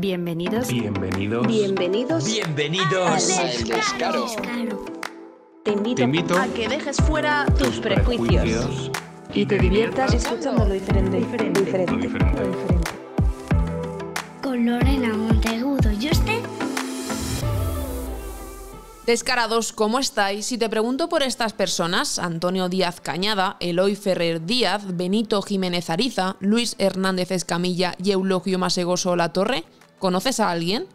Bienvenidos. Bienvenidos. Bienvenidos. Bienvenidos al Descaro. Te invito a que dejes fuera tus prejuicios y te diviertas escuchando lo diferente. Con Lorena Monteagudo y usted. Descarados, ¿cómo estáis? Si te pregunto por estas personas, Antonio Díaz Cañada, Eloy Ferrer Díaz, Benito Jiménez Ariza, Luis Hernández Escamilla y Eulogio Masegoso Latorre, ¿conoces a alguien?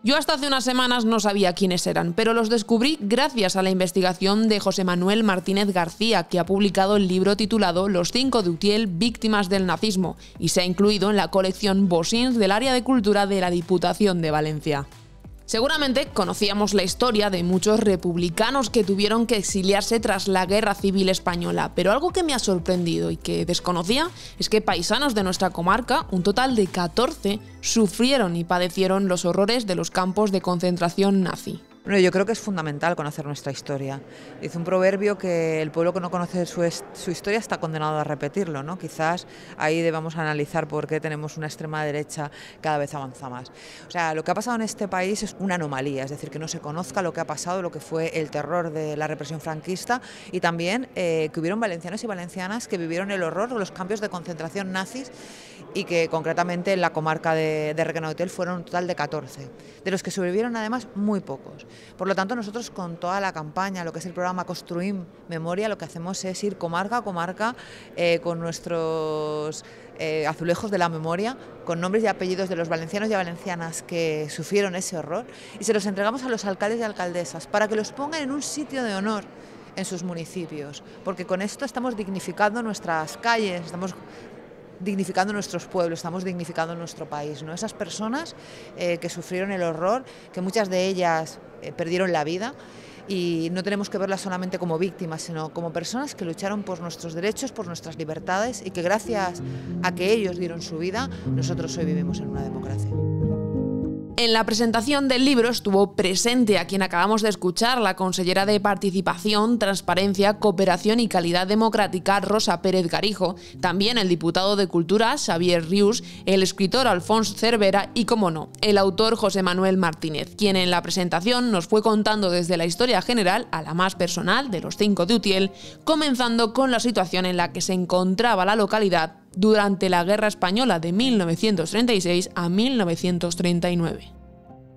Yo hasta hace unas semanas no sabía quiénes eran, pero los descubrí gracias a la investigación de José Manuel Martínez García, que ha publicado el libro titulado Los 5 de Utiel, víctimas del nazismo, y se ha incluido en la colección Bosins del Área de Cultura de la Diputación de Valencia. Seguramente conocíamos la historia de muchos republicanos que tuvieron que exiliarse tras la Guerra Civil Española, pero algo que me ha sorprendido y que desconocía es que paisanos de nuestra comarca, un total de 14, sufrieron y padecieron los horrores de los campos de concentración nazi. Bueno, yo creo que es fundamental conocer nuestra historia. Dice un proverbio que el pueblo que no conoce su historia está condenado a repetirlo, ¿no? Quizás ahí debamos analizar por qué tenemos una extrema derecha cada vez avanza más. O sea, lo que ha pasado en este país es una anomalía, es decir, que no se conozca lo que ha pasado, lo que fue el terror de la represión franquista y también que hubieron valencianos y valencianas que vivieron el horror de los campos de concentración nazis y que concretamente en la comarca de Requena de Utiel fueron un total de 14, de los que sobrevivieron además muy pocos. Por lo tanto, nosotros con toda la campaña, lo que es el programa Construim Memoria, lo que hacemos es ir comarca a comarca con nuestros azulejos de la memoria, con nombres y apellidos de los valencianos y valencianas que sufrieron ese horror y se los entregamos a los alcaldes y alcaldesas para que los pongan en un sitio de honor en sus municipios, porque con esto estamos dignificando nuestras calles, estamos dignificando nuestros pueblos, estamos dignificando nuestro país, ¿no? Esas personas que sufrieron el horror, que muchas de ellas perdieron la vida y no tenemos que verlas solamente como víctimas, sino como personas que lucharon por nuestros derechos, por nuestras libertades y que gracias a que ellos dieron su vida, nosotros hoy vivimos en una democracia. En la presentación del libro estuvo presente a quien acabamos de escuchar, la consellera de Participación, Transparencia, Cooperación y Calidad Democrática, Rosa Pérez Garijo, también el diputado de Cultura, Xavier Rius, el escritor Alfons Cervera y, como no, el autor José Manuel Martínez, quien en la presentación nos fue contando desde la historia general a la más personal de los 5 de Utiel, comenzando con la situación en la que se encontraba la localidad durante la Guerra Española de 1936 a 1939.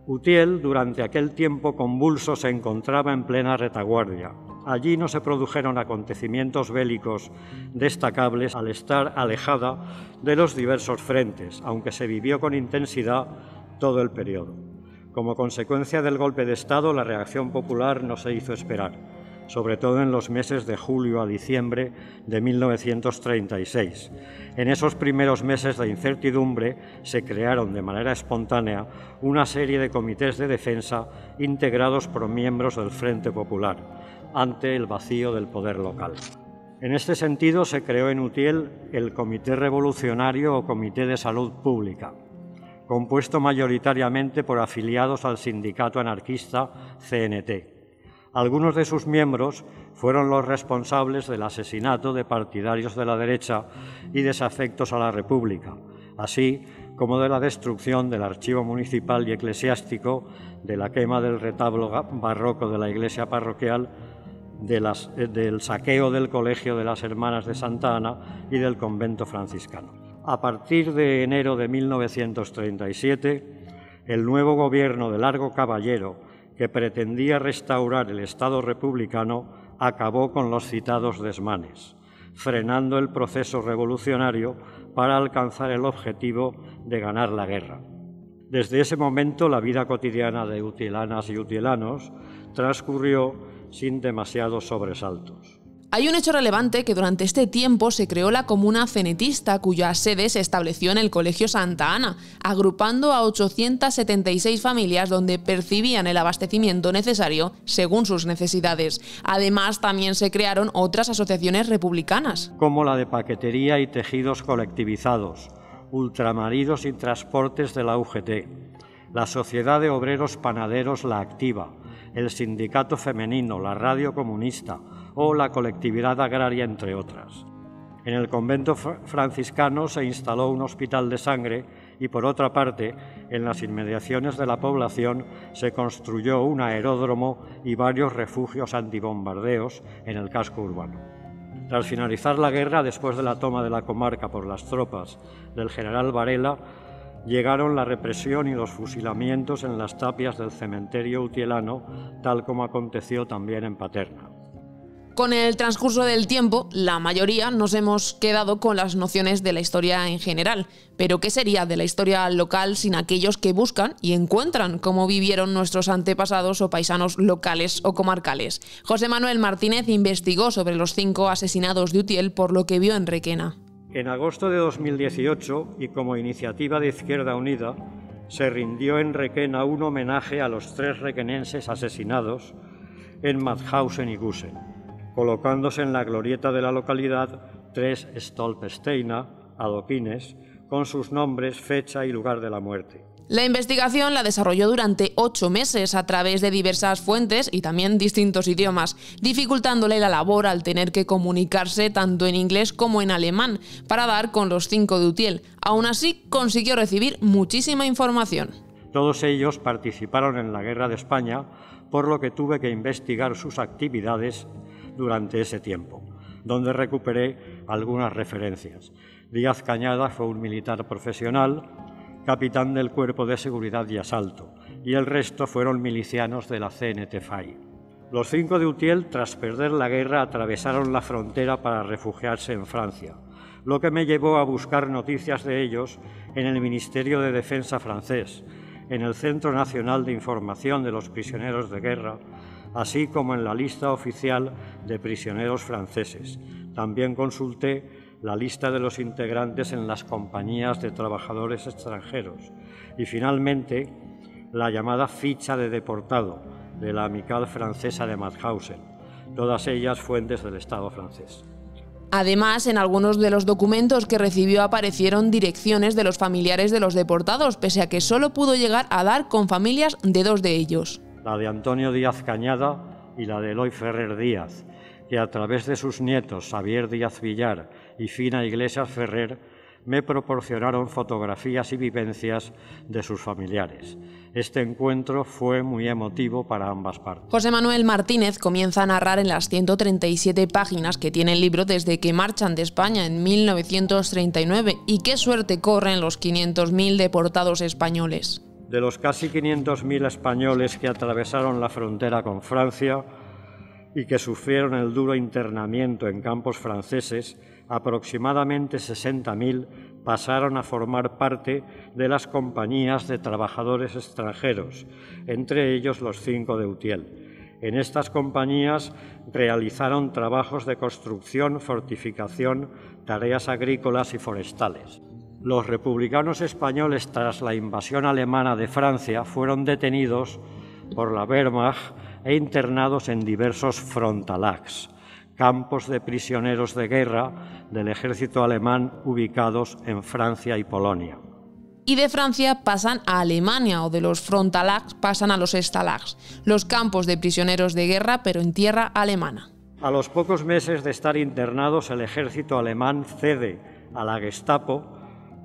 Utiel, durante aquel tiempo convulso, se encontraba en plena retaguardia. Allí no se produjeron acontecimientos bélicos destacables al estar alejada de los diversos frentes, aunque se vivió con intensidad todo el periodo. Como consecuencia del golpe de Estado, la reacción popular no se hizo esperar, sobre todo en los meses de julio a diciembre de 1936. En esos primeros meses de incertidumbre se crearon de manera espontánea una serie de comités de defensa integrados por miembros del Frente Popular, ante el vacío del poder local. En este sentido se creó en Utiel el Comité Revolucionario o Comité de Salud Pública, compuesto mayoritariamente por afiliados al sindicato anarquista CNT. Algunos de sus miembros fueron los responsables del asesinato de partidarios de la derecha y desafectos a la República, así como de la destrucción del archivo municipal y eclesiástico, de la quema del retablo barroco de la iglesia parroquial, del saqueo del Colegio de las Hermanas de Santa Ana y del convento franciscano. A partir de enero de 1937, el nuevo gobierno de Largo Caballero, que pretendía restaurar el Estado republicano, acabó con los citados desmanes, frenando el proceso revolucionario para alcanzar el objetivo de ganar la guerra. Desde ese momento, la vida cotidiana de utielanas y utielanos transcurrió sin demasiados sobresaltos. Hay un hecho relevante que durante este tiempo se creó la comuna cenetista, cuya sede se estableció en el Colegio Santa Ana, agrupando a 876 familias donde percibían el abastecimiento necesario según sus necesidades. Además, también se crearon otras asociaciones republicanas, como la de paquetería y tejidos colectivizados, ultramarinos y transportes de la UGT, la Sociedad de Obreros Panaderos La Activa, el Sindicato Femenino, la Radio Comunista o la Colectividad Agraria, entre otras. En el convento franciscano se instaló un hospital de sangre y, por otra parte, en las inmediaciones de la población se construyó un aeródromo y varios refugios antibombardeos en el casco urbano. Tras finalizar la guerra, después de la toma de la comarca por las tropas del general Varela, llegaron la represión y los fusilamientos en las tapias del cementerio utielano, tal como aconteció también en Paterna. Con el transcurso del tiempo, la mayoría nos hemos quedado con las nociones de la historia en general. Pero ¿qué sería de la historia local sin aquellos que buscan y encuentran cómo vivieron nuestros antepasados o paisanos locales o comarcales? José Manuel Martínez investigó sobre los 5 asesinados de Utiel por lo que vio en Requena. En agosto de 2018, y como iniciativa de Izquierda Unida, se rindió en Requena un homenaje a los 3 requenenses asesinados en Mauthausen y Gusen, colocándose en la glorieta de la localidad 3 Stolpersteiner, adoquines, con sus nombres, fecha y lugar de la muerte. La investigación la desarrolló durante 8 meses a través de diversas fuentes y también distintos idiomas, dificultándole la labor al tener que comunicarse tanto en inglés como en alemán para dar con los 5 de Utiel. Aún así, consiguió recibir muchísima información. Todos ellos participaron en la Guerra de España, por lo que tuve que investigar sus actividades durante ese tiempo, donde recuperé algunas referencias. Díaz Cañada fue un militar profesional, capitán del Cuerpo de Seguridad y Asalto, y el resto fueron milicianos de la CNT-FAI. Los 5 de Utiel, tras perder la guerra, atravesaron la frontera para refugiarse en Francia, lo que me llevó a buscar noticias de ellos en el Ministerio de Defensa francés, en el Centro Nacional de Información de los Prisioneros de Guerra, así como en la lista oficial de prisioneros franceses. También consulté la lista de los integrantes en las compañías de trabajadores extranjeros y, finalmente, la llamada ficha de deportado de la Amicale Francesa de Mauthausen, todas ellas fuentes del Estado francés. Además, en algunos de los documentos que recibió aparecieron direcciones de los familiares de los deportados, pese a que solo pudo llegar a dar con familias de 2 de ellos. La de Antonio Díaz Cañada y la de Eloy Ferrer Díaz, que a través de sus nietos Xavier Díaz Villar y Fina Iglesias Ferrer me proporcionaron fotografías y vivencias de sus familiares. Este encuentro fue muy emotivo para ambas partes. José Manuel Martínez comienza a narrar en las 137 páginas que tiene el libro desde que marchan de España en 1939 y qué suerte corren los 500.000 deportados españoles. De los casi 500.000 españoles que atravesaron la frontera con Francia y que sufrieron el duro internamiento en campos franceses, aproximadamente 60.000 pasaron a formar parte de las compañías de trabajadores extranjeros, entre ellos los 5 de Utiel. En estas compañías realizaron trabajos de construcción, fortificación, tareas agrícolas y forestales. Los republicanos españoles, tras la invasión alemana de Francia, fueron detenidos por la Wehrmacht e internados en diversos Frontalags, campos de prisioneros de guerra del ejército alemán ubicados en Francia y Polonia. Y de Francia pasan a Alemania, o de los Frontalags pasan a los Stalags, los campos de prisioneros de guerra pero en tierra alemana. A los pocos meses de estar internados, el ejército alemán cede a la Gestapo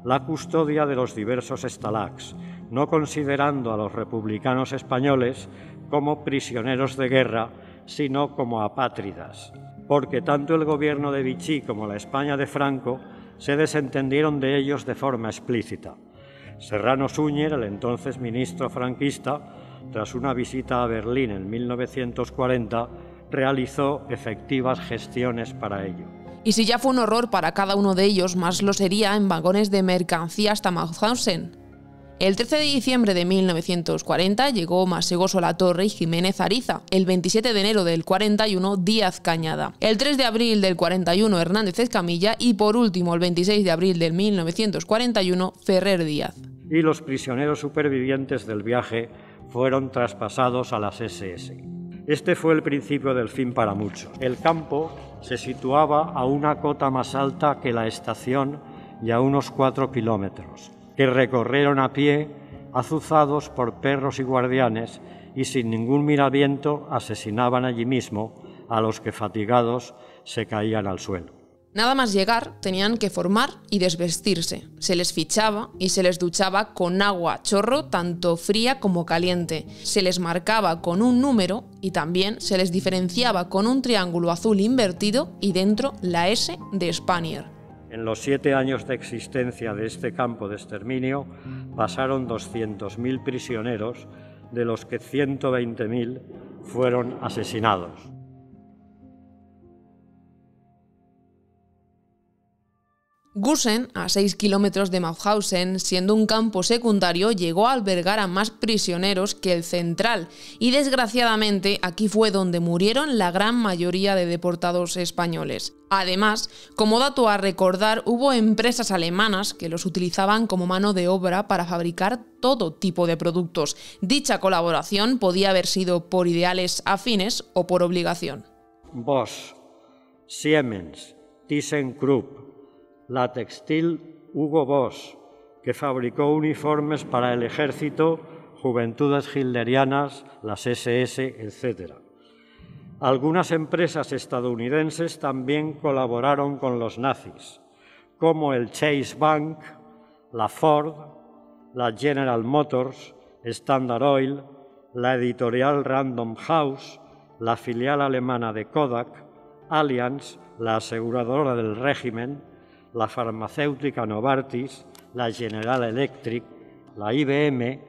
la custodia de los diversos Stalags, no considerando a los republicanos españoles como prisioneros de guerra, sino como apátridas, porque tanto el gobierno de Vichy como la España de Franco se desentendieron de ellos de forma explícita. Serrano Suñer, el entonces ministro franquista, tras una visita a Berlín en 1940, realizó efectivas gestiones para ello. Y si ya fue un horror para cada uno de ellos, más lo sería en vagones de mercancía hasta Mauthausen. El 13 de diciembre de 1940 llegó Masegoso Latorre y Jiménez Ariza, el 27 de enero del 41 Díaz Cañada, el 3 de abril del 41 Hernández Escamilla y por último el 26 de abril del 1941 Ferrer Díaz. Y los prisioneros supervivientes del viaje fueron traspasados a las SS. Este fue el principio del fin para muchos. El campo se situaba a una cota más alta que la estación y a unos 4 kilómetros, que recorrieron a pie, azuzados por perros y guardianes, y sin ningún miramiento asesinaban allí mismo a los que fatigados se caían al suelo. Nada más llegar, tenían que formar y desvestirse. Se les fichaba y se les duchaba con agua a chorro, tanto fría como caliente. Se les marcaba con un número y también se les diferenciaba con un triángulo azul invertido y dentro la S de Spanier. En los 7 años de existencia de este campo de exterminio pasaron 200.000 prisioneros, de los que 120.000 fueron asesinados. Gusen, a 6 kilómetros de Mauthausen, siendo un campo secundario, llegó a albergar a más prisioneros que el central y desgraciadamente aquí fue donde murieron la gran mayoría de deportados españoles. Además, como dato a recordar, hubo empresas alemanas que los utilizaban como mano de obra para fabricar todo tipo de productos. Dicha colaboración podía haber sido por ideales afines o por obligación. Bosch, Siemens, ThyssenKrupp, la textil Hugo Boss, que fabricó uniformes para el ejército, Juventudes Hitlerianas, las SS, etc. Algunas empresas estadounidenses también colaboraron con los nazis, como el Chase Bank, la Ford, la General Motors, Standard Oil, la editorial Random House, la filial alemana de Kodak, Allianz, la aseguradora del régimen, la farmacéutica Novartis, la General Electric, la IBM,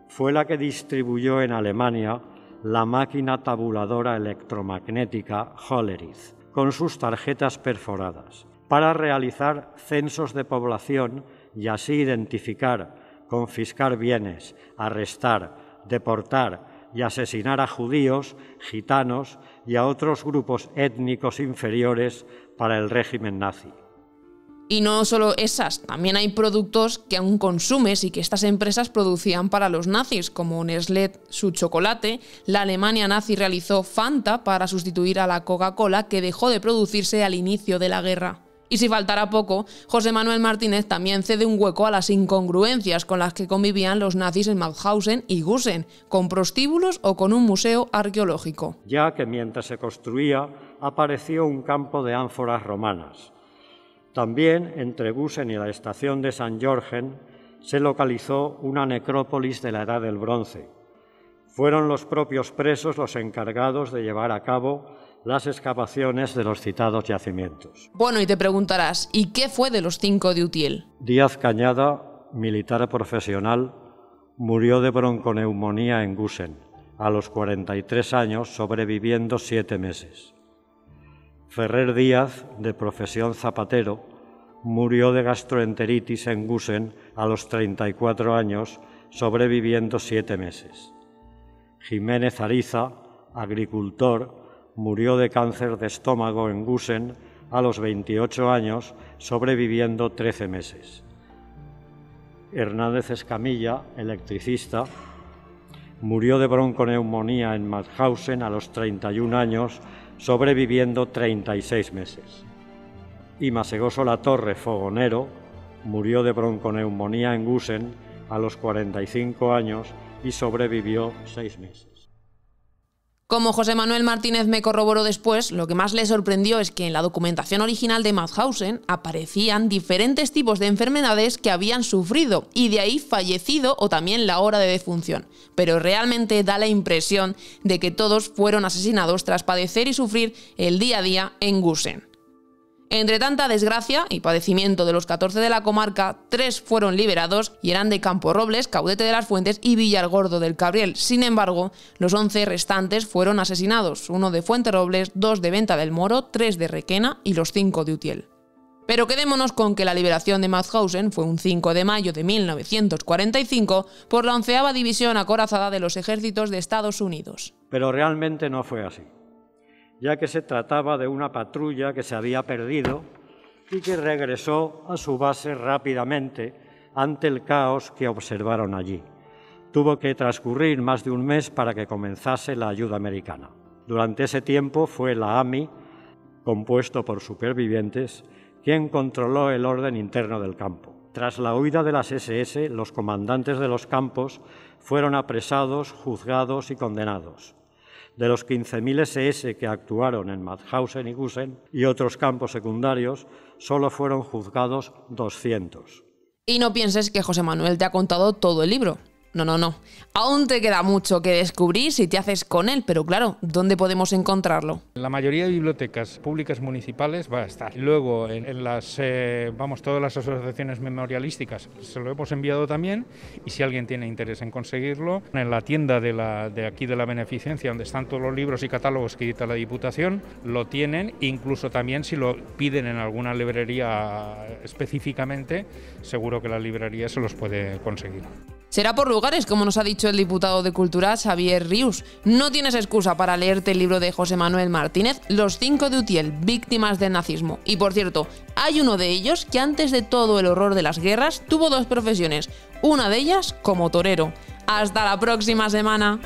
fue la que distribuyó en Alemania la máquina tabuladora electromagnética Hollerith, con sus tarjetas perforadas, para realizar censos de población y así identificar, confiscar bienes, arrestar, deportar y asesinar a judíos, gitanos y a otros grupos étnicos inferiores para el régimen nazi. Y no solo esas, también hay productos que aún consumes y que estas empresas producían para los nazis, como Nestlé su chocolate. La Alemania nazi realizó Fanta para sustituir a la Coca-Cola, que dejó de producirse al inicio de la guerra. Y si faltara poco, José Manuel Martínez también cede un hueco a las incongruencias con las que convivían los nazis en Mauthausen y Gusen, con prostíbulos o con un museo arqueológico. Ya que mientras se construía apareció un campo de ánforas romanas. También, entre Gusen y la estación de San Jorgen, se localizó una necrópolis de la Edad del Bronce. Fueron los propios presos los encargados de llevar a cabo las excavaciones de los citados yacimientos. Bueno, y te preguntarás, ¿y qué fue de los 5 de Utiel? Díaz Cañada, militar profesional, murió de bronconeumonía en Gusen, a los 43 años, sobreviviendo 7 meses. Ferrer Díaz, de profesión zapatero, murió de gastroenteritis en Gusen a los 34 años, sobreviviendo 7 meses. Jiménez Ariza, agricultor, murió de cáncer de estómago en Gusen a los 28 años, sobreviviendo 13 meses. Hernández Escamilla, electricista, murió de bronconeumonía en Mauthausen a los 31 años, sobreviviendo 36 meses. Y Masegoso Latorre, fogonero, murió de bronconeumonía en Gusen a los 45 años y sobrevivió 6 meses. Como José Manuel Martínez me corroboró después, lo que más le sorprendió es que en la documentación original de Mauthausen aparecían diferentes tipos de enfermedades que habían sufrido y de ahí fallecido o también la hora de defunción. Pero realmente da la impresión de que todos fueron asesinados tras padecer y sufrir el día a día en Gusen. Entre tanta desgracia y padecimiento de los 14 de la comarca, 3 fueron liberados y eran de Camporrobles, Caudete de las Fuentes y Villargordo del Cabriel. Sin embargo, los 11 restantes fueron asesinados, 1 de Fuenterrobles, 2 de Venta del Moro, 3 de Requena y los 5 de Utiel. Pero quedémonos con que la liberación de Mauthausen fue un 5 de mayo de 1945 por la 11ª División Acorazada de los Ejércitos de Estados Unidos. Pero realmente no fue así, ya que se trataba de una patrulla que se había perdido y que regresó a su base rápidamente ante el caos que observaron allí. Tuvo que transcurrir más de un mes para que comenzase la ayuda americana. Durante ese tiempo fue la AMI, compuesto por supervivientes, quien controló el orden interno del campo. Tras la huida de las SS, los comandantes de los campos fueron apresados, juzgados y condenados. De los 15.000 SS que actuaron en Mauthausen y Gusen y otros campos secundarios, solo fueron juzgados 200. Y no pienses que José Manuel te ha contado todo el libro. No. Aún te queda mucho que descubrir si te haces con él, pero claro, ¿dónde podemos encontrarlo? En la mayoría de bibliotecas públicas municipales va a estar. Luego, en todas las asociaciones memorialísticas se lo hemos enviado también, y si alguien tiene interés en conseguirlo, en la tienda de aquí de la Beneficencia, donde están todos los libros y catálogos que edita la Diputación, lo tienen. Incluso también si lo piden en alguna librería específicamente, seguro que la librería se los puede conseguir. Será por lugares, como nos ha dicho el diputado de Cultura, Xavier Rius. No tienes excusa para leerte el libro de José Manuel Martínez, Los 5 de Utiel, víctimas del nazismo. Y por cierto, hay uno de ellos que antes de todo el horror de las guerras tuvo 2 profesiones, una de ellas como torero. ¡Hasta la próxima semana!